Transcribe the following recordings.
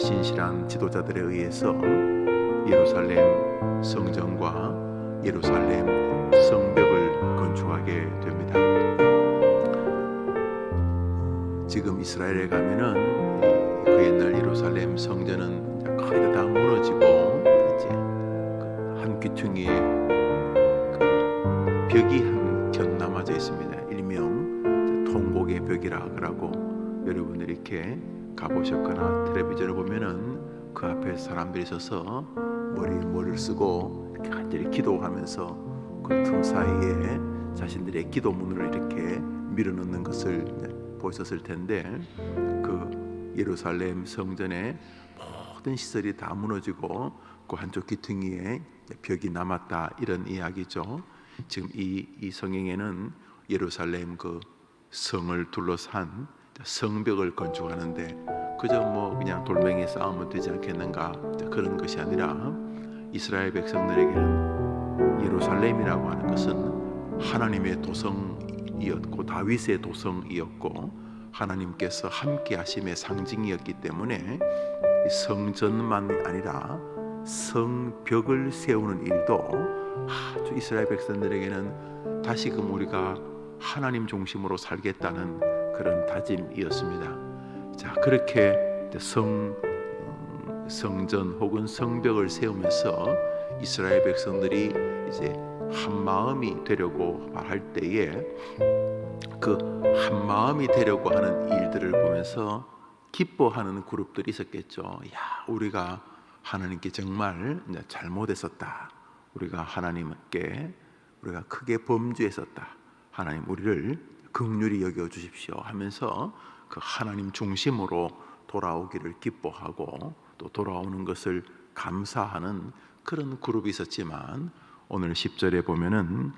신실한 지도자들에 의해서 예루살렘 성전과 예루살렘 성벽을 건축하게 됩니다. 지금 이스라엘에 가면은 그 옛날 예루살렘 성전은 거의 다 무너지고 이제 한 귀퉁이에 그 벽이 한 켠 남아져 있습니다. 일명 통곡의 벽이라 그러고, 여러분들이 이렇게 가보셨거나 텔레비전을 보면은 그 앞에 사람들이 서서 머리에 뭐를 쓰고 이렇게 간절히 기도하면서 그 틈 사이에 자신들의 기도문을 이렇게 밀어넣는 것을 보셨을 텐데, 그 예루살렘 성전의 모든 시설이 다 무너지고 그 한쪽 귀퉁이에 벽이 남았다, 이런 이야기죠. 지금 이 성경에는 예루살렘 그 성을 둘러싼 성벽을 건축하는데 그저 그냥 돌멩이 쌓으면 되지 않겠는가, 그런 것이 아니라 이스라엘 백성들에게는 예루살렘이라고 하는 것은 하나님의 도성이었고 다윗의 도성이었고 하나님께서 함께 하심의 상징이었기 때문에 성전만이 아니라 성벽을 세우는 일도 아주 이스라엘 백성들에게는 다시금 우리가 하나님 중심으로 살겠다는 그런 다짐이었습니다. 자, 그렇게 성전 혹은 성벽을 세우면서 이스라엘 백성들이 이제 한 마음이 되려고 할 때에 그 한 마음이 되려고 하는 일들을 보면서 기뻐하는 그룹들이 있었겠죠. 야, 우리가 하나님께 정말 잘못했었다. 우리가 하나님께 우리가 크게 범죄했었다. 하나님 우리를 긍휼히 여겨 주십시오 하면서 그 하나님 중심으로 돌아오기를 기뻐하고 또 돌아오는 것을 감사하는 그런 그룹이 있었지만, 오늘 10절에 보면은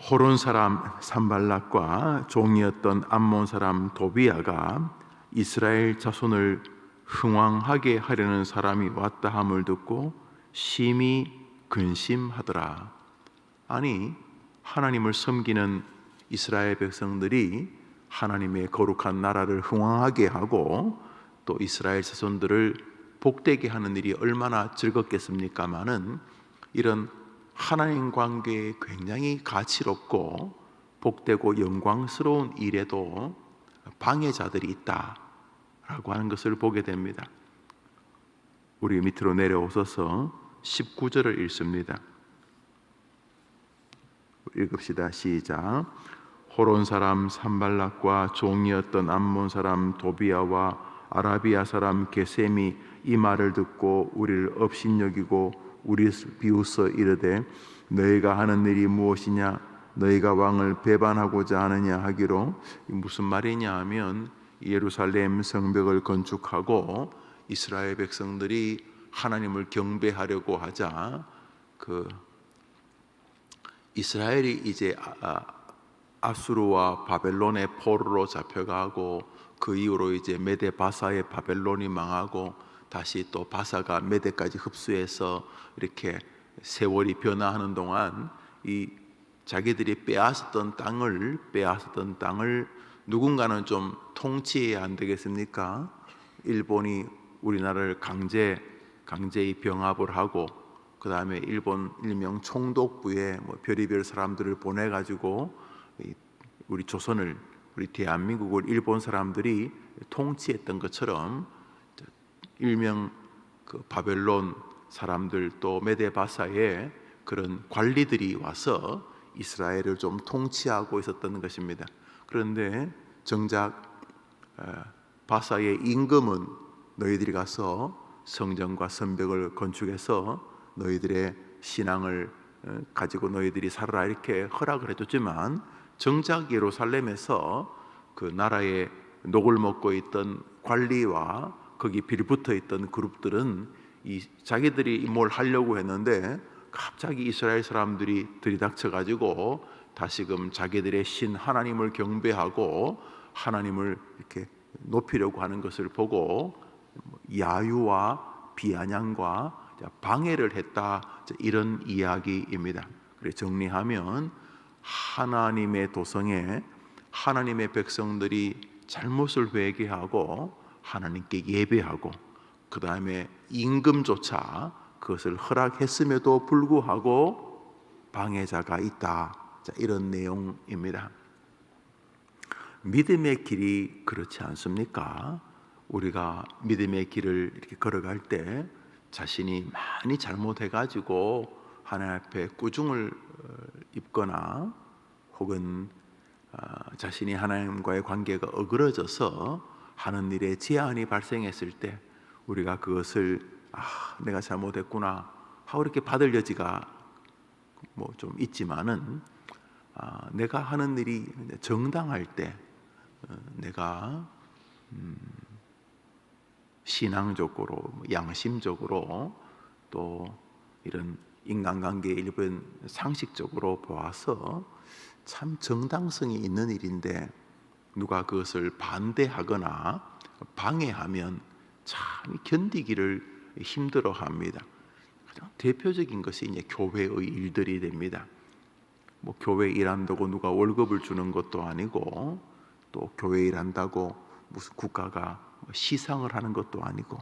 호론 사람 산발락과 종이었던 암몬 사람 도비아가 이스라엘 자손을 흥왕하게 하려는 사람이 왔다 함을 듣고 심히 근심하더라. 아니, 하나님을 섬기는 이스라엘 백성들이 하나님의 거룩한 나라를 흥왕하게 하고 또 이스라엘 자손들을 복되게 하는 일이 얼마나 즐겁겠습니까마는, 이런 하나님 관계에 굉장히 가치롭고 복되고 영광스러운 일에도 방해자들이 있다라고 하는 것을 보게 됩니다. 우리 밑으로 내려오셔서 19절을 읽습니다. 읽읍시다. 시작. 호론 사람 산발락과 종이었던 암몬 사람 도비아와 아라비아 사람 게셈이 이 말을 듣고 우리를 업신여기고 우리를 비웃어 이르되 너희가 하는 일이 무엇이냐, 너희가 왕을 배반하고자 하느냐 하기로, 무슨 말이냐 하면 예루살렘 성벽을 건축하고 이스라엘 백성들이 하나님을 경배하려고 하자 그 이스라엘이 이제 아수르와 바벨론의 포로로 잡혀가고 그 이후로 이제 메데 바사의 바벨론이 망하고 다시 또 바사가 메데까지 흡수해서 이렇게 세월이 변화하는 동안 이 자기들이 빼앗았던 땅을 누군가는 좀 통치해야 안 되겠습니까? 일본이 우리나라를 강제히 병합을 하고 그 다음에 일명 총독부에 별의별 사람들을 보내가지고 우리 조선을, 우리 대한민국을 일본 사람들이 통치했던 것처럼 일명 그 바벨론 사람들 또 메데바사의 그런 관리들이 와서 이스라엘을 좀 통치하고 있었던 것입니다. 그런데 정작 바사의 임금은 너희들이 가서 성전과 성벽을 건축해서 너희들의 신앙을 가지고 너희들이 살아라, 이렇게 허락을 해줬지만, 정작 예루살렘에서 그 나라의 녹을 먹고 있던 관리와 거기 빌붙어 있던 그룹들은 자기들이 뭘 하려고 했는데 갑자기 이스라엘 사람들이 들이닥쳐 가지고 다시금 자기들의 신 하나님을 경배하고 하나님을 이렇게 높이려고 하는 것을 보고 야유와 비아냥과 방해를 했다, 이런 이야기입니다. 그래서 정리하면 하나님의 도성에 하나님의 백성들이 잘못을 회개하고 하나님께 예배하고 그 다음에 임금조차 그것을 허락했음에도 불구하고 방해자가 있다. 자, 이런 내용입니다. 믿음의 길이 그렇지 않습니까? 우리가 믿음의 길을 이렇게 걸어갈 때 자신이 많이 잘못해가지고 하나님 앞에 꾸중을 입거나 혹은 자신이 하나님과의 관계가 어그러져서 하는 일에 제한이 발생했을 때 우리가 그것을 내가 잘못했구나 하고 이렇게 받을 여지가 뭐 좀 있지만은 내가 하는 일이 정당할 때 내가 신앙적으로 양심적으로 또 이런 인간관계의 일부는 상식적으로 보아서 참 정당성이 있는 일인데 누가 그것을 반대하거나 방해하면 참 견디기를 힘들어합니다. 가장 대표적인 것이 이제 교회의 일들이 됩니다. 뭐 교회 일한다고 누가 월급을 주는 것도 아니고 또 교회 일한다고 무슨 국가가 시상을 하는 것도 아니고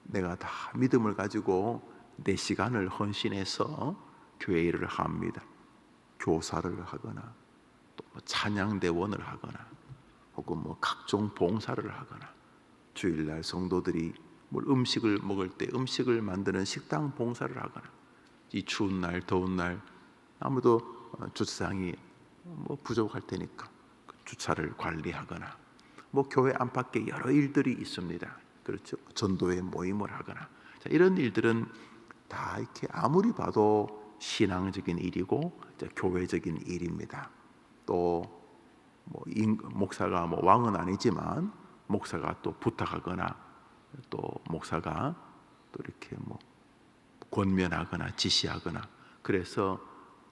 내가 다 믿음을 가지고 내 시간을 헌신해서 교회 일을 합니다. 교사를 하거나 또 찬양대원을 하거나 혹은 각종 봉사를 하거나 주일날 성도들이 음식을 먹을 때 음식을 만드는 식당 봉사를 하거나 이 추운 날 더운 날 아무도 주차장이 부족할 테니까 주차를 관리하거나 교회 안팎에 여러 일들이 있습니다. 그렇죠? 전도회 모임을 하거나 자, 이런 일들은 다 이렇게 아무리 봐도 신앙적인 일이고 교회적인 일입니다. 또 목사가 왕은 아니지만 목사가 또 부탁하거나 또 목사가 또 이렇게 권면하거나 지시하거나 그래서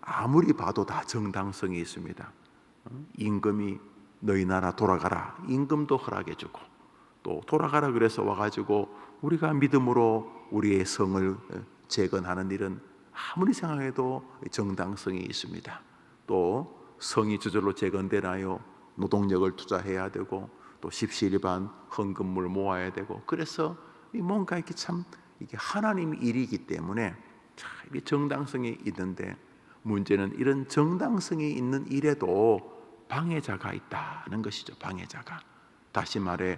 아무리 봐도 다 정당성이 있습니다. 임금이 너희 나라 돌아가라 임금도 허락해주고 또 돌아가라 그래서 와가지고 우리가 믿음으로 우리의 성을 재건하는 일은 아무리 생각해도 정당성이 있습니다. 또 성이 저절로 재건되나요? 노동력을 투자해야 되고 또 십시일반 헌금물 모아야 되고 그래서 뭔가 이렇게 참 이게 하나님 일이기 때문에 참 정당성이 있는데 문제는 이런 정당성이 있는 일에도 방해자가 있다는 것이죠. 방해자가. 다시 말해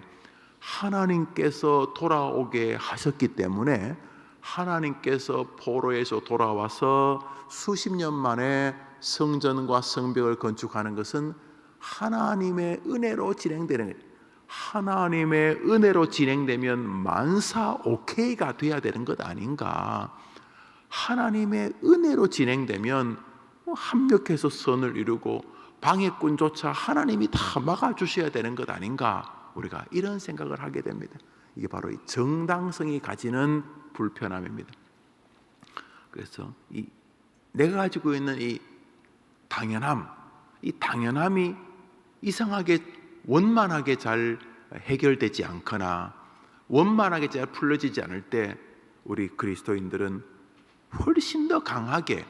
하나님께서 돌아오게 하셨기 때문에 하나님께서 포로에서 돌아와서 수십 년 만에 성전과 성벽을 건축하는 것은 하나님의 은혜로 진행되는 거예요. 하나님의 은혜로 진행되면 만사 오케이가 돼야 되는 것 아닌가. 하나님의 은혜로 진행되면 합력해서 선을 이루고 방해꾼조차 하나님이 다 막아주셔야 되는 것 아닌가. 우리가 이런 생각을 하게 됩니다. 이게 바로 이 정당성이 가지는 불편함입니다. 그래서 내가 가지고 있는 이 당연함이 이상하게 원만하게 잘 해결되지 않거나 원만하게 잘 풀려지지 않을 때 우리 그리스도인들은 훨씬 더 강하게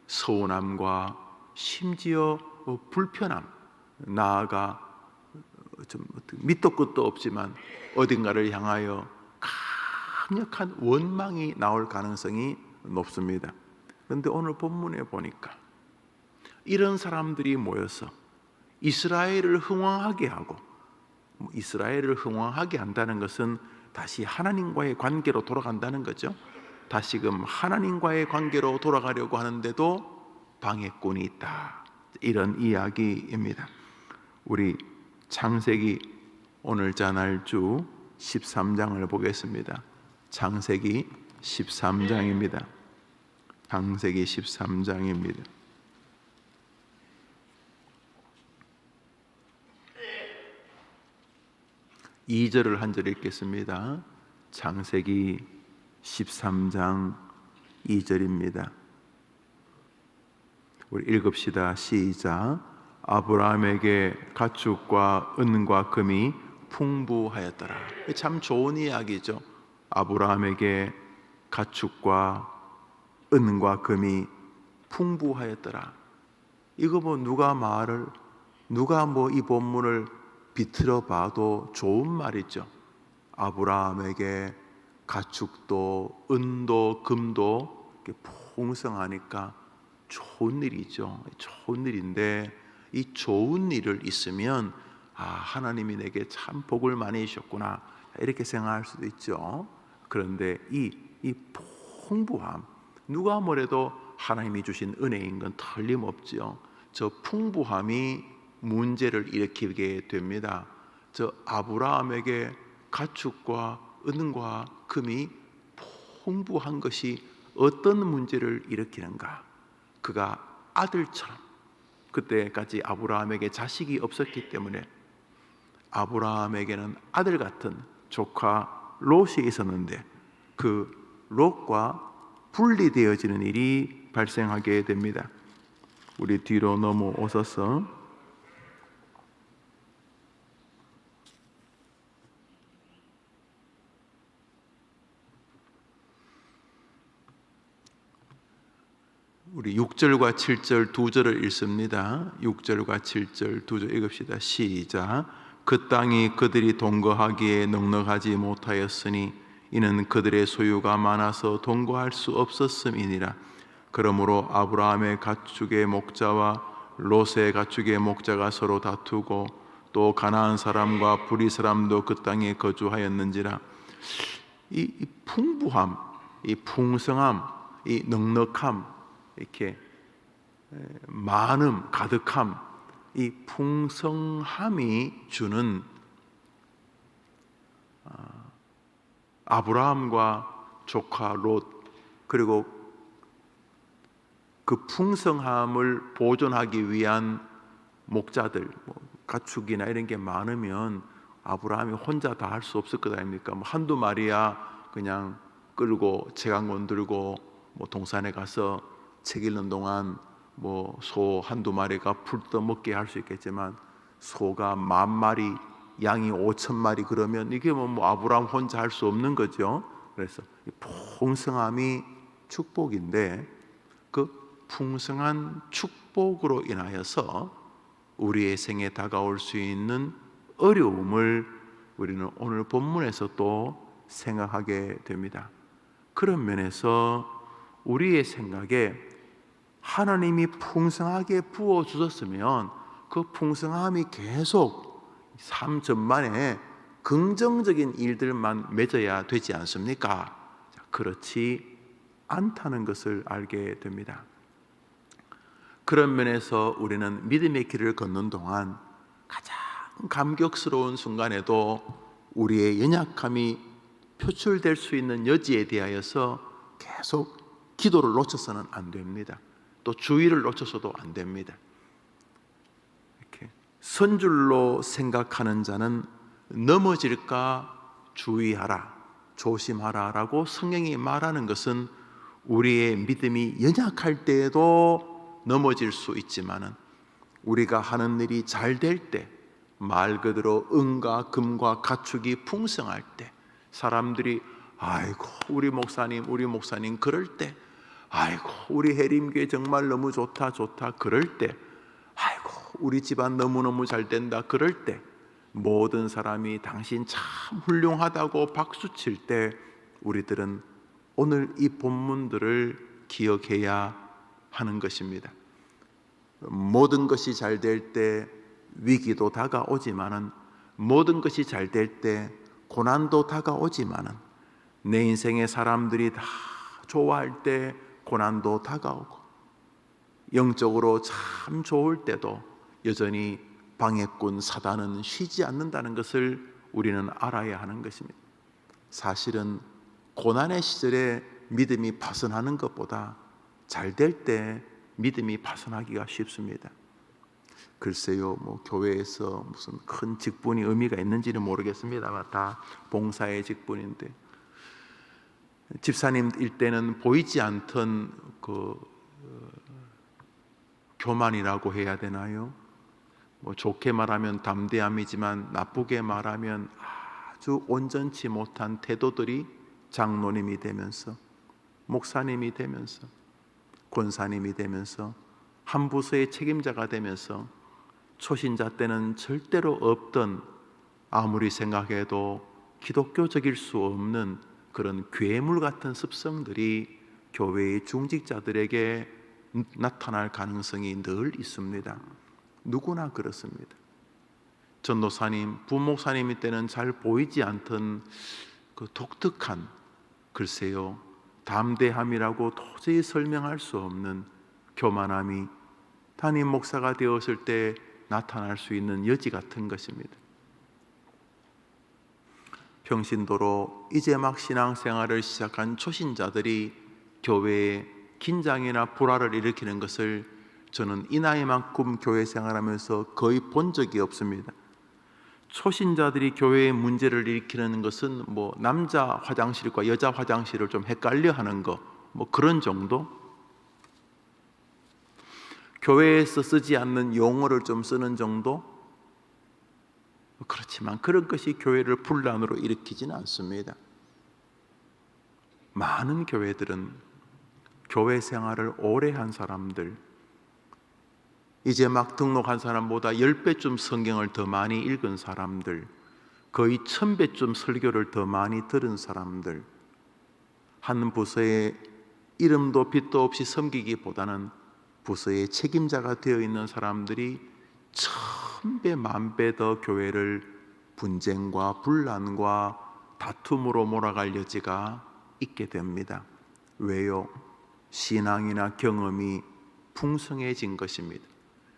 서운함과 심지어 불편함, 나아가 좀 밑도 끝도 없지만 어딘가를 향하여 강력한 원망이 나올 가능성이 높습니다. 그런데 오늘 본문에 보니까 이런 사람들이 모여서 이스라엘을 흥왕하게 하고, 이스라엘을 흥왕하게 한다는 것은 다시 하나님과의 관계로 돌아간다는 거죠. 다시금 하나님과의 관계로 돌아가려고 하는데도 방해꾼이 있다, 이런 이야기입니다. 우리 창세기 오늘자 날주 13장을 보겠습니다. 창세기 13장입니다. 창세기 13장입니다. 2절을 한 절 읽겠습니다. 창세기 13장 2절입니다. 우리 읽읍시다. 시작. 아브라함에게 가축과 은과 금이 풍부하였더라. 참 좋은 이야기죠. 아브라함에게 가축과 은과 금이 풍부하였더라. 이거 누가 이 본문을 비틀어 봐도 좋은 말이죠. 아브라함에게 가축도 은도 금도 이렇게 풍성하니까 좋은 일이죠. 좋은 일인데 이 좋은 일을 있으면 하나님이 내게 참 복을 많이 주셨구나 이렇게 생각할 수도 있죠. 그런데 이 풍부함, 누가 뭐래도 하나님이 주신 은혜인 건 틀림없죠. 저 풍부함이 문제를 일으키게 됩니다. 저 아브라함에게 가축과 은과 금이 풍부한 것이 어떤 문제를 일으키는가? 그가 아들처럼, 그때까지 아브라함에게 자식이 없었기 때문에 아브라함에게는 아들 같은 조카 롯이 있었는데 그 롯과 분리되어지는 일이 발생하게 됩니다. 우리 뒤로 넘어오셔서 우리 6절과 7절 두 절을 읽습니다. 6절과 7절 두 절 읽읍시다. 시작. 그 땅이 그들이 동거하기에 넉넉하지 못하였으니 이는 그들의 소유가 많아서 동거할 수 없었음이니라. 그러므로 아브라함의 가축의 목자와 롯의 가축의 목자가 서로 다투고 또 가나안 사람과 브리 사람도 그 땅에 거주하였는지라. 이 풍부함, 이 풍성함, 이 넉넉함, 이렇게 많음, 가득함, 이 풍성함이 주는 아브라함과 조카 롯, 그리고 그 풍성함을 보존하기 위한 목자들, 가축이나 이런 게 많으면 아브라함이 혼자 다 할 수 없을 것 아닙니까? 한두 마리야 그냥 끌고 채광곤 들고 동산에 가서 책 읽는 동안 소 한두 마리가 풀 떠먹게 할 수 있겠지만 소가 10,000마리, 양이 5,000마리 그러면 이게 아브라함 혼자 할 수 없는 거죠. 그래서 풍성함이 축복인데 그 풍성한 축복으로 인하여서 우리의 생에 다가올 수 있는 어려움을 우리는 오늘 본문에서 또 생각하게 됩니다. 그런 면에서 우리의 생각에 하나님이 풍성하게 부어주셨으면 그 풍성함이 계속 삶 전반에 긍정적인 일들만 맺어야 되지 않습니까? 그렇지 않다는 것을 알게 됩니다. 그런 면에서 우리는 믿음의 길을 걷는 동안 가장 감격스러운 순간에도 우리의 연약함이 표출될 수 있는 여지에 대하여서 계속 기도를 놓쳐서는 안 됩니다. 또 주의를 놓쳐서도 안 됩니다. 이렇게 선줄로 생각하는 자는 넘어질까 주의하라, 조심하라 라고 성경이 말하는 것은 우리의 믿음이 연약할 때에도 넘어질 수 있지만은 우리가 하는 일이 잘 될 때, 말 그대로 은과 금과 가축이 풍성할 때, 사람들이 아이고 우리 목사님 그럴 때, 아이고 우리 해림교회 정말 너무 좋다 그럴 때, 아이고 우리 집안 너무너무 잘 된다 그럴 때, 모든 사람이 당신 참 훌륭하다고 박수칠 때 우리들은 오늘 이 본문들을 기억해야 하는 것입니다. 모든 것이 잘 될 때 위기도 다가오지만은, 모든 것이 잘 될 때 고난도 다가오지만은, 내 인생의 사람들이 다 좋아할 때 고난도 다가오고, 영적으로 참 좋을 때도 여전히 방해꾼 사단은 쉬지 않는다는 것을 우리는 알아야 하는 것입니다. 사실은 고난의 시절에 믿음이 파손하는 것보다 잘 될 때 믿음이 파손하기가 쉽습니다. 글쎄요, 교회에서 무슨 큰 직분이 의미가 있는지는 모르겠습니다만 다 봉사의 직분인데, 집사님일 때는 보이지 않던 교만이라고 해야 되나요? 좋게 말하면 담대함이지만 나쁘게 말하면 아주 온전치 못한 태도들이 장로님이 되면서, 목사님이 되면서, 권사님이 되면서, 한 부서의 책임자가 되면서 초신자 때는 절대로 없던, 아무리 생각해도 기독교적일 수 없는 그런 괴물 같은 습성들이 교회의 중직자들에게 나타날 가능성이 늘 있습니다. 누구나 그렇습니다. 전도사님, 부목사님이 때는 잘 보이지 않던 그 독특한, 글쎄요, 담대함이라고 도저히 설명할 수 없는 교만함이 담임 목사가 되었을 때 나타날 수 있는 여지 같은 것입니다. 평신도로 이제 막 신앙생활을 시작한 초신자들이 교회에 긴장이나 불화를 일으키는 것을 저는 이 나이만큼 교회 생활하면서 거의 본 적이 없습니다. 초신자들이 교회에 문제를 일으키는 것은 뭐 남자 화장실과 여자 화장실을 좀 헷갈려 하는 거, 뭐 그런 정도? 교회에서 쓰지 않는 용어를 좀 쓰는 정도? 그렇지만 그런 것이 교회를 분란으로 일으키지는 않습니다. 많은 교회들은 교회 생활을 오래 한 사람들, 이제 막 등록한 사람보다 10배쯤 성경을 더 많이 읽은 사람들, 거의 1000배쯤 설교를 더 많이 들은 사람들, 한 부서에 이름도 빛도 없이 섬기기보다는 부서의 책임자가 되어 있는 사람들이 1000배, 10,000배 더 교회를 분쟁과 분란과 다툼으로 몰아갈 여지가 있게 됩니다. 왜요? 신앙이나 경험이 풍성해진 것입니다.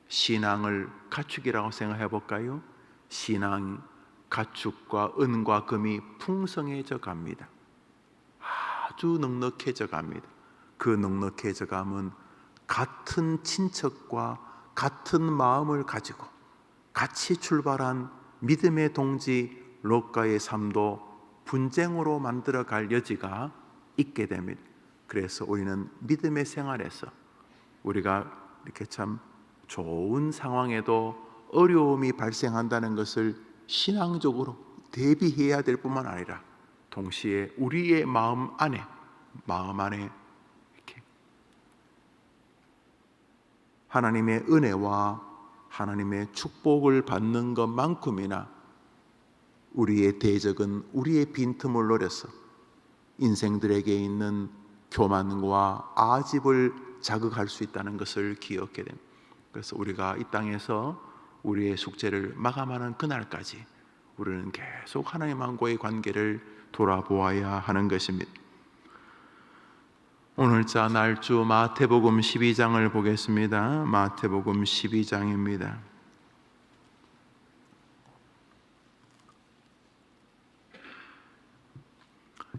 신앙을 가축이라고 생각해 볼까요? 신앙, 가축과 은과 금이 풍성해져 갑니다. 아주 넉넉해져 갑니다. 그 넉넉해져 감은 같은 친척과 같은 마음을 가지고 같이 출발한 믿음의 동지 롯과의 삶도 분쟁으로 만들어갈 여지가 있게 됩니다. 그래서 우리는 믿음의 생활에서 우리가 이렇게 참 좋은 상황에도 어려움이 발생한다는 것을 신앙적으로 대비해야 될 뿐만 아니라 동시에 우리의 마음 안에 이렇게 하나님의 은혜와 하나님의 축복을 받는 것만큼이나 우리의 대적은 우리의 빈틈을 노려서 인생들에게 있는 교만과 아집을 자극할 수 있다는 것을 기억하게 됩니다. 그래서 우리가 이 땅에서 우리의 숙제를 마감하는 그날까지 우리는 계속 하나님과의 관계를 돌아보아야 하는 것입니다. 오늘자 날주 마태복음 12장을 보겠습니다. 마태복음 12장입니다.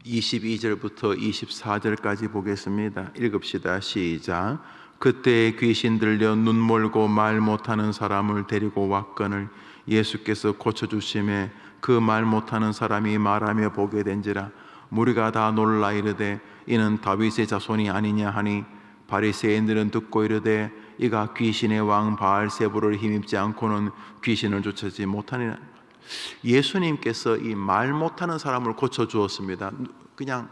22절부터 24절까지 보겠습니다. 읽읍시다. 시작. 그때 귀신 들려 눈 멀고 말 못하는 사람을 데리고 왔거늘 예수께서 고쳐주심에 그 말 못하는 사람이 말하며 보게 된지라 무리가 다 놀라 이르되 이는 다윗의 자손이 아니냐 하니 바리새인들은 듣고 이르되 이가 귀신의 왕 바알세불을 힘입지 않고는 귀신을 쫓지 못하니라. 예수님께서 이 말 못하는 사람을 고쳐주었습니다. 그냥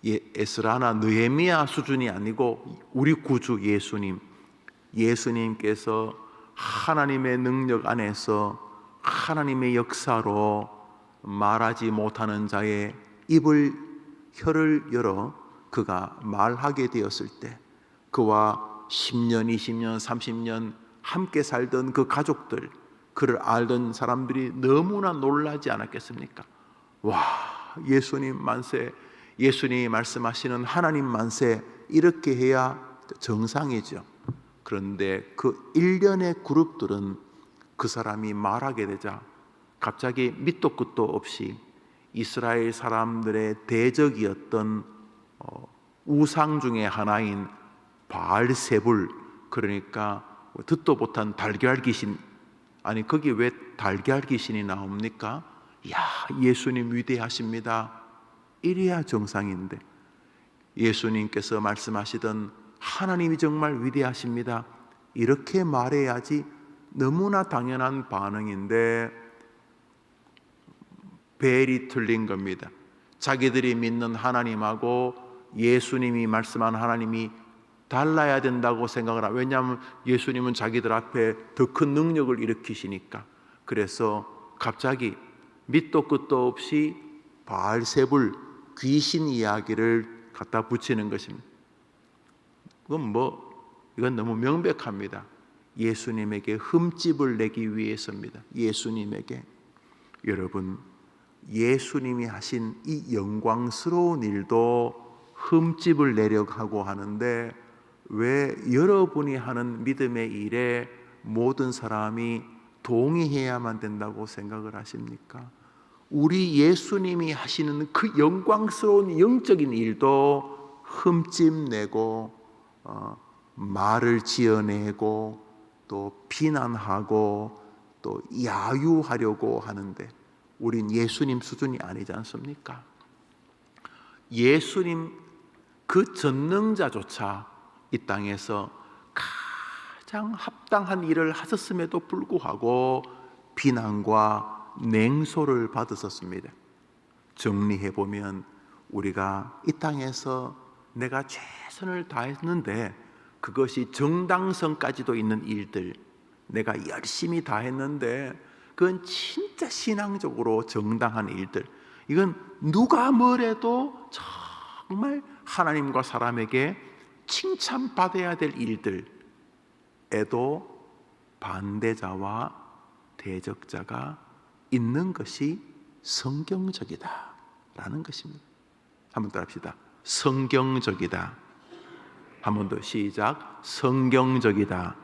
에스라나 느헤미야 수준이 아니고 우리 구주 예수님께서 하나님의 능력 안에서 하나님의 역사로 말하지 못하는 자의 혀를 열어 그가 말하게 되었을 때 그와 10년, 20년, 30년 함께 살던 그 가족들, 그를 알던 사람들이 너무나 놀라지 않았겠습니까? 와, 예수님 만세, 예수님이 말씀하시는 하나님 만세, 이렇게 해야 정상이죠. 그런데 그 일련의 그룹들은 그 사람이 말하게 되자 갑자기 밑도 끝도 없이 이스라엘 사람들의 대적이었던 우상 중에 하나인 바알세불, 그러니까 듣도 못한 달걀 귀신, 아니 거기 왜 달걀 귀신이 나옵니까? 야, 예수님 위대하십니다. 이래야 정상인데 예수님께서 말씀하시던 하나님이 정말 위대하십니다, 이렇게 말해야지 너무나 당연한 반응인데 벨이 틀린 겁니다. 자기들이 믿는 하나님하고 예수님이 말씀한 하나님이 달라야 된다고 생각을 하고, 왜냐하면 예수님은 자기들 앞에 더 큰 능력을 일으키시니까. 그래서 갑자기 밑도 끝도 없이 바알세불 귀신 이야기를 갖다 붙이는 것입니다. 이건 너무 명백합니다. 예수님에게 흠집을 내기 위해서입니다. 예수님에게. 여러분, 예수님이 하신 이 영광스러운 일도 흠집을 내려고 하고 하는데 왜 여러분이 하는 믿음의 일에 모든 사람이 동의해야만 된다고 생각을 하십니까? 우리 예수님이 하시는 그 영광스러운 영적인 일도 흠집 내고 말을 지어내고 또 비난하고 또 야유하려고 하는데 우린 예수님 수준이 아니지 않습니까? 예수님 그 전능자조차 이 땅에서 가장 합당한 일을 하셨음에도 불구하고 비난과 냉소를 받으셨습니다. 정리해보면 우리가 이 땅에서 내가 최선을 다했는데 그것이 정당성까지도 있는 일들, 내가 열심히 다했는데 그건 진짜 신앙적으로 정당한 일들, 이건 누가 뭐래도 정말 하나님과 사람에게 칭찬받아야 될 일들에도 반대자와 대적자가 있는 것이 성경적이다 라는 것입니다. 한번 따라합시다. 성경적이다. 한 번 더 시작. 성경적이다.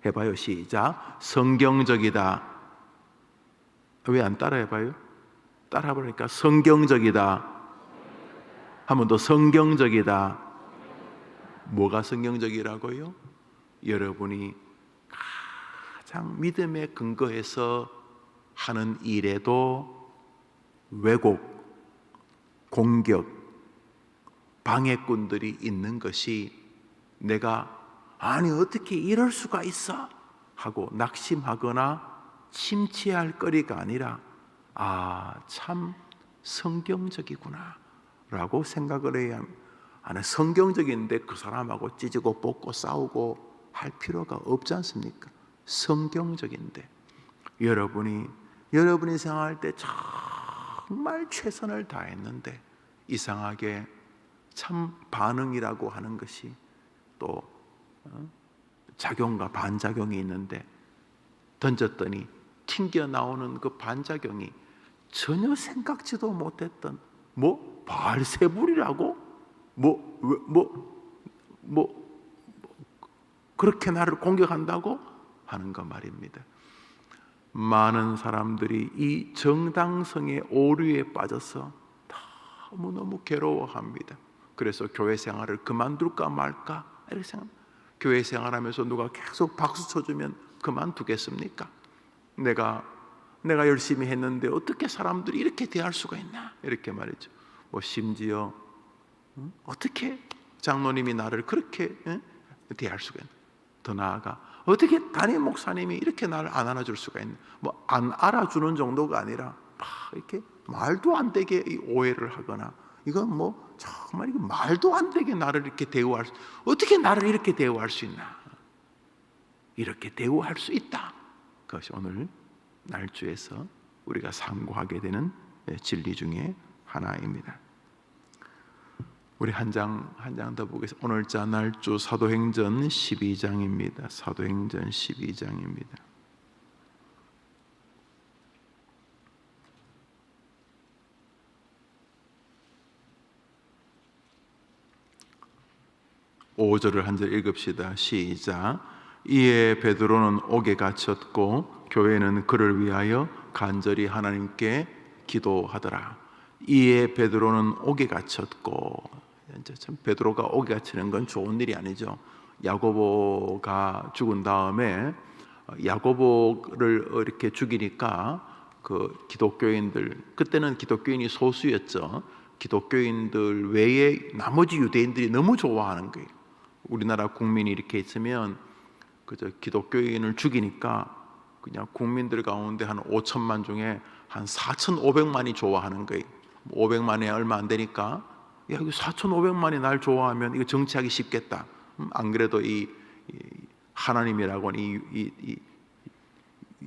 해봐요. 시작. 성경적이다. 왜 안 따라 해봐요? 따라 보니까 성경적이다. 한 번 더 성경적이다. 뭐가 성경적이라고요? 여러분이 가장 믿음에 근거해서 하는 일에도 왜곡, 공격, 방해꾼들이 있는 것이 내가 아니 어떻게 이럴 수가 있어 하고 낙심하거나 침체할 거리가 아니라 참 성경적이구나 라고 생각을 해야 합니다. 성경적인데 그 사람하고 찢고 뽑고 싸우고 할 필요가 없지 않습니까? 성경적인데 여러분이 생각할 때 정말 최선을 다했는데 이상하게 참 반응이라고 하는 것이 또 작용과 반작용이 있는데 던졌더니 튕겨 나오는 그 반작용이 전혀 생각지도 못했던 바알세불이라고 그렇게 나를 공격한다고 하는 거 말입니다. 많은 사람들이 이 정당성의 오류에 빠져서 너무너무 괴로워합니다. 그래서 교회 생활을 그만둘까 말까 이렇게 생각합니다. 교회 생활하면서 누가 계속 박수 쳐주면 그만두겠습니까? 내가 열심히 했는데 어떻게 사람들이 이렇게 대할 수가 있나 이렇게 말이죠. 심지어 어떻게 장로님이 나를 그렇게 대할 수가 있나? 더 나아가 어떻게 담임 목사님이 이렇게 나를 안 알아줄 수가 있나? 안 알아주는 정도가 아니라 이렇게 말도 안 되게 오해를 하거나 이건 정말 이거 말도 안 되게 나를 이렇게 대우할 어떻게 나를 이렇게 대우할 수 있나? 이렇게 대우할 수 있다. 그것이 오늘 날주에서 우리가 상고하게 되는 진리 중에 하나입니다. 우리 한 장 더 보겠습니다. 오늘자 날주 사도행전 12장입니다. 사도행전 12장입니다. (5절을) 한 절 읽읍시다. 시작. 이에 베드로는 옥에 갇혔고 교회는 그를 위하여 간절히 하나님께 기도하더라. 이에 베드로는 옥에 갇혔고, 참 베드로가 옥에 갇히는 건 좋은 일이 아니죠. 야고보가 죽은 다음에 야고보를 이렇게 죽이니까 그 기독교인들, 그때는 기독교인이 소수였죠. 기독교인들 외에 나머지 유대인들이 너무 좋아하는 거예요. 우리나라 국민이 이렇게 있으면 그저 기독교인을 죽이니까 그냥 국민들 가운데 한 5천만 중에 한 4,500만이 좋아하는 거예요. 500만에 얼마 안 되니까 야, 이거 4,500만이 날 좋아하면 이거 정치하기 쉽겠다. 안 그래도 이 하나님이라고는 이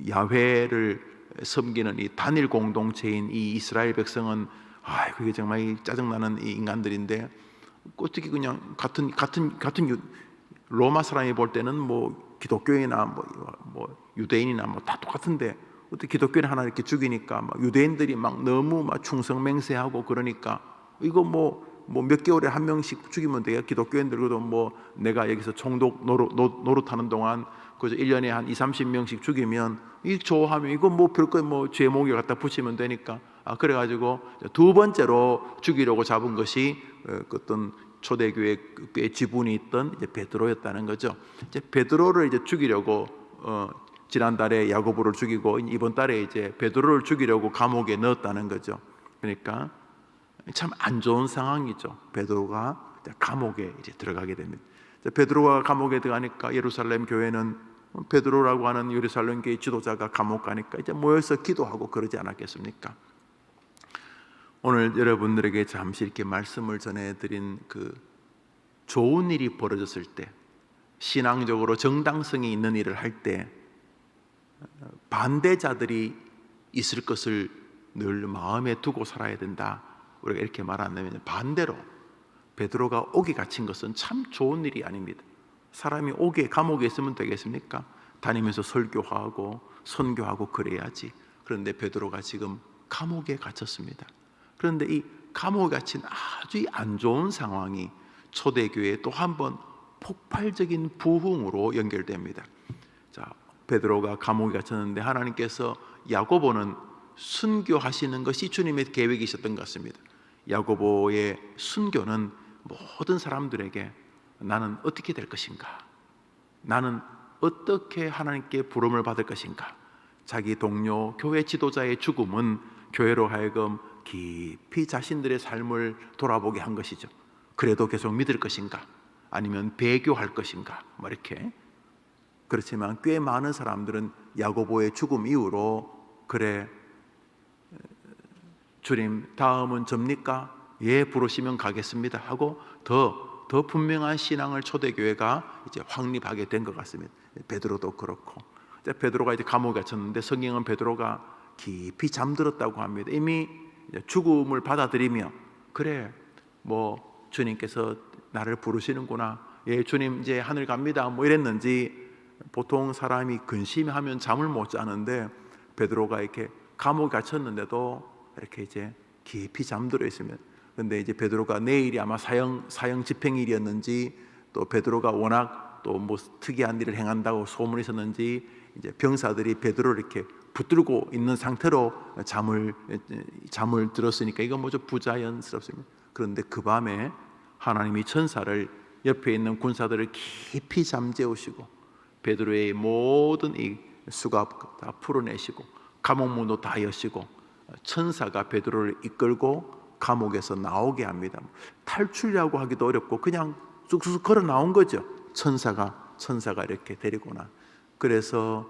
야훼를 섬기는 이 단일 공동체인 이 이스라엘 백성은 그게 정말 짜증나는 이 인간들인데 어떻게 그냥 같은 로마 사람이 볼 때는 뭐 기독교인이나 뭐 유대인이나 뭐 다 똑같은데 어떻게 기독교인 하나 이렇게 죽이니까 막 유대인들이 막 너무 막 충성맹세하고 그러니까 이거 뭐 몇 개월에 한 명씩 죽이면 돼요. 기독교인들도 뭐 내가 여기서 총독 노릇하는 동안 그저 1년에 한 20-30명씩 죽이면 이 좋아하면 이거 뭐 별거 뭐 제목에 갖다 붙이면 되니까 그래가지고 두 번째로 죽이려고 잡은 것이 어떤 초대교회 꽤 지분이 있던 이제 베드로였다는 거죠. 이제 베드로를 이제 죽이려고 지난달에 야고보를 죽이고 이번 달에 이제 베드로를 죽이려고 감옥에 넣었다는 거죠. 그러니까 참 안 좋은 상황이죠. 베드로가 감옥에 이제 들어가게 됩니다. 베드로가 감옥에 들어가니까 예루살렘 교회는 베드로라고 하는 예루살렘 교회 지도자가 감옥 가니까 이제 모여서 기도하고 그러지 않았겠습니까? 오늘 여러분들에게 잠시 이렇게 말씀을 전해드린 그 좋은 일이 벌어졌을 때, 신앙적으로 정당성이 있는 일을 할 때 반대자들이 있을 것을 늘 마음에 두고 살아야 된다. 우리가 이렇게 말한다면 반대로 베드로가 옥에 갇힌 것은 참 좋은 일이 아닙니다. 사람이 감옥에 있으면 되겠습니까? 다니면서 설교하고 선교하고 그래야지. 그런데 베드로가 지금 감옥에 갇혔습니다. 그런데 이 감옥에 갇힌 아주 안 좋은 상황이 초대교회에 또 한 번 폭발적인 부흥으로 연결됩니다. 자, 베드로가 감옥에 갇혔는데 하나님께서 야고보는 순교하시는 것이 주님의 계획이셨던 것 같습니다. 야고보의 순교는 모든 사람들에게 나는 어떻게 될 것인가? 나는 어떻게 하나님께 부름을 받을 것인가? 자기 동료 교회 지도자의 죽음은 교회로 하여금 깊이 자신들의 삶을 돌아보게 한 것이죠. 그래도 계속 믿을 것인가? 아니면 배교할 것인가? 뭐 이렇게. 그렇지만 꽤 많은 사람들은 야고보의 죽음 이후로 그래 주님 다음은 접니까? 예, 부르시면 가겠습니다 하고 더 분명한 신앙을 초대교회가 이제 확립하게 된 것 같습니다. 베드로도 그렇고 베드로가 이제 감옥에 갇혔는데 성경은 베드로가 깊이 잠들었다고 합니다. 이미 죽음을 받아들이며 그래 뭐 주님께서 나를 부르시는구나. 예, 주님 이제 하늘 갑니다. 뭐 이랬는지 보통 사람이 근심하면 잠을 못 자는데 베드로가 이렇게 감옥에 갇혔는데도 이렇게 이제 깊이 잠들어 있으면 근데 이제 베드로가 내일이 아마 사형 집행일이었는지 또 베드로가 워낙 또 뭐 특이한 일을 행한다고 소문이 있었는지 이제 병사들이 베드로를 이렇게 붙들고 있는 상태로 잠을 들었으니까 이건 뭐죠 부자연스럽습니다. 그런데 그 밤에 하나님이 천사를 옆에 있는 군사들을 깊이 잠재우시고 베드로의 모든 이 수갑 다 풀어내시고 감옥문도 다 여시고 천사가 베드로를 이끌고 감옥에서 나오게 합니다. 탈출이라고 하기도 어렵고 그냥 쑥쑥 걸어 나온 거죠. 천사가 이렇게 데리고나. 그래서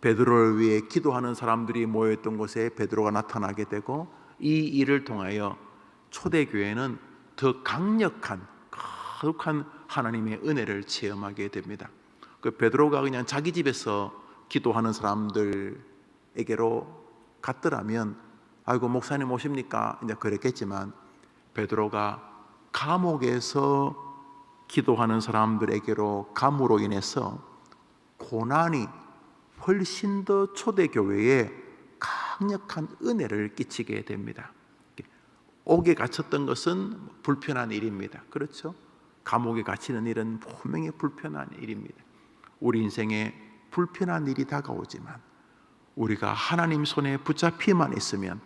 베드로를 위해 기도하는 사람들이 모였던 곳에 베드로가 나타나게 되고 이 일을 통하여 초대교회는 더 강력한 거룩한 하나님의 은혜를 체험하게 됩니다. 그 베드로가 그냥 자기 집에서 기도하는 사람들에게로 갔더라면 아이고 목사님 오십니까? 이제 그랬겠지만 베드로가 감옥에서 기도하는 사람들에게로 감으로 인해서 고난이 훨씬 더 초대교회에 강력한 은혜를 끼치게 됩니다. 옥에 갇혔던 것은 불편한 일입니다. 그렇죠? 감옥에 갇히는 일은 분명히 불편한 일입니다. 우리 인생에 불편한 일이 다가오지만 우리가 하나님 손에 붙잡히만 있으면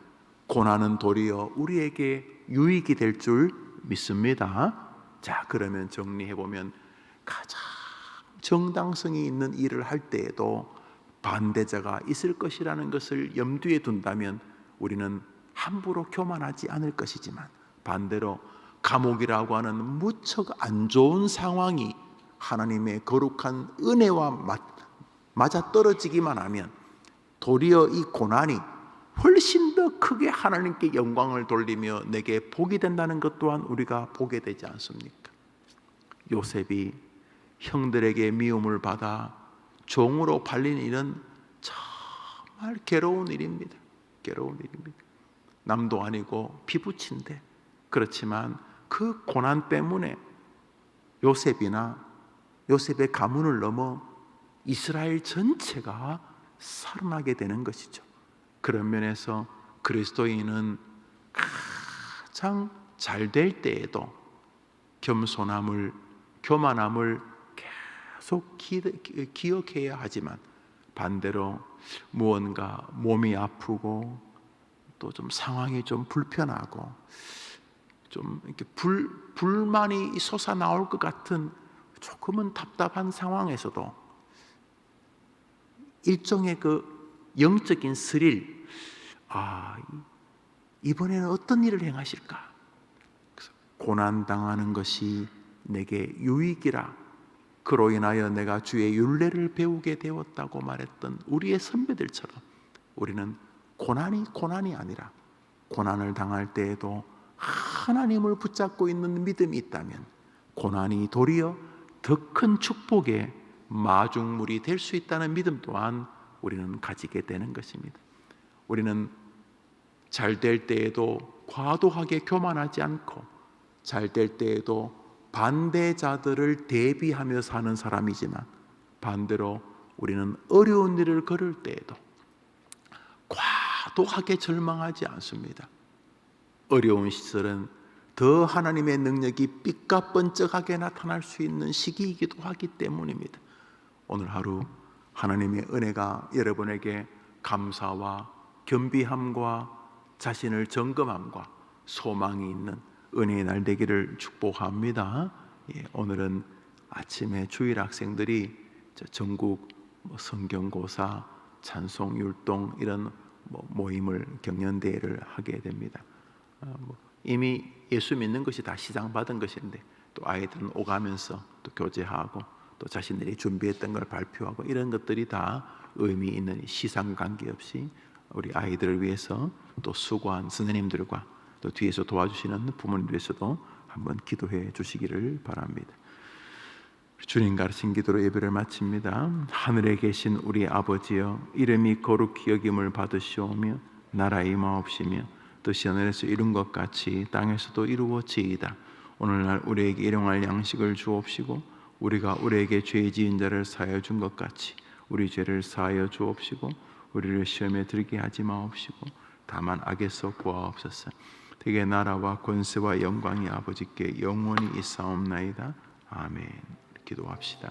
고난은 도리어 우리에게 유익이 될 줄 믿습니다. 자, 그러면 정리해보면 가장 정당성이 있는 일을 할 때에도 반대자가 있을 것이라는 것을 염두에 둔다면 우리는 함부로 교만하지 않을 것이지만 반대로 감옥이라고 하는 무척 안 좋은 상황이 하나님의 거룩한 은혜와 맞아떨어지기만 하면 도리어 이 고난이 훨씬 더 크게 하나님께 영광을 돌리며 내게 복이 된다는 것 또한 우리가 보게 되지 않습니까? 요셉이 형들에게 미움을 받아 종으로 팔린 일은 정말 괴로운 일입니다. 괴로운 일입니다. 남도 아니고 피부친데, 그렇지만 그 고난 때문에 요셉의 가문을 넘어 이스라엘 전체가 살아나게 되는 것이죠. 그런 면에서 그리스도인은 가장 잘 될 때에도 겸손함을, 교만함을 계속 기억해야 하지만, 반대로 무언가 몸이 아프고 또 좀 상황이 좀 불편하고 좀 이렇게 불만이 솟아 나올 것 같은 조금은 답답한 상황에서도 일종의 그 영적인 스릴, 이번에는 어떤 일을 행하실까? 고난 당하는 것이 내게 유익이라, 그로 인하여 내가 주의 율례를 배우게 되었다고 말했던 우리의 선배들처럼, 우리는 고난이 아니라 고난을 당할 때에도 하나님을 붙잡고 있는 믿음이 있다면 고난이 도리어 더 큰 축복의 마중물이 될 수 있다는 믿음 또한 우리는 가지게 되는 것입니다. 우리는 잘 될 때에도 과도하게 교만하지 않고, 잘 될 때에도 반대자들을 대비하며 사는 사람이지만, 반대로 우리는 어려운 일을 걸을 때에도 과도하게 절망하지 않습니다. 어려운 시절은 더 하나님의 능력이 삐까뻔쩍하게 나타날 수 있는 시기이기도 하기 때문입니다. 오늘 하루 하나님의 은혜가 여러분에게 감사와 겸비함과 자신을 점검함과 소망이 있는 은혜의 날 되기를 축복합니다. 오늘은 아침에 주일 학생들이 전국 성경고사, 찬송율동 이런 모임을, 경연대회를 하게 됩니다. 이미 예수 믿는 것이 다 시장받은 것인데, 또 아이들은 오가면서 또 교제하고 또 자신들이 준비했던 걸 발표하고, 이런 것들이 다 의미 있는, 시상 관계없이 우리 아이들을 위해서 또 수고한 선생님들과 또 뒤에서 도와주시는 부모님들에서도 한번 기도해 주시기를 바랍니다. 주님 가르친 기도로 예배를 마칩니다. 하늘에 계신 우리 아버지여, 이름이 거룩히 여김을 받으시오며 나라의 임하옵시며 뜻이 하늘에서 이룬 것 같이 땅에서도 이루어지이다. 오늘날 우리에게 일용할 양식을 주옵시고, 우리가 우리에게 죄 지은 자를 사하여 준 것 같이 우리 죄를 사하여 주옵시고, 우리를 시험에 들게 하지 마옵시고 다만 악에서 구하옵소서. 되게 나라와 권세와 영광이 아버지께 영원히 있사옵나이다. 아멘. 기도합시다.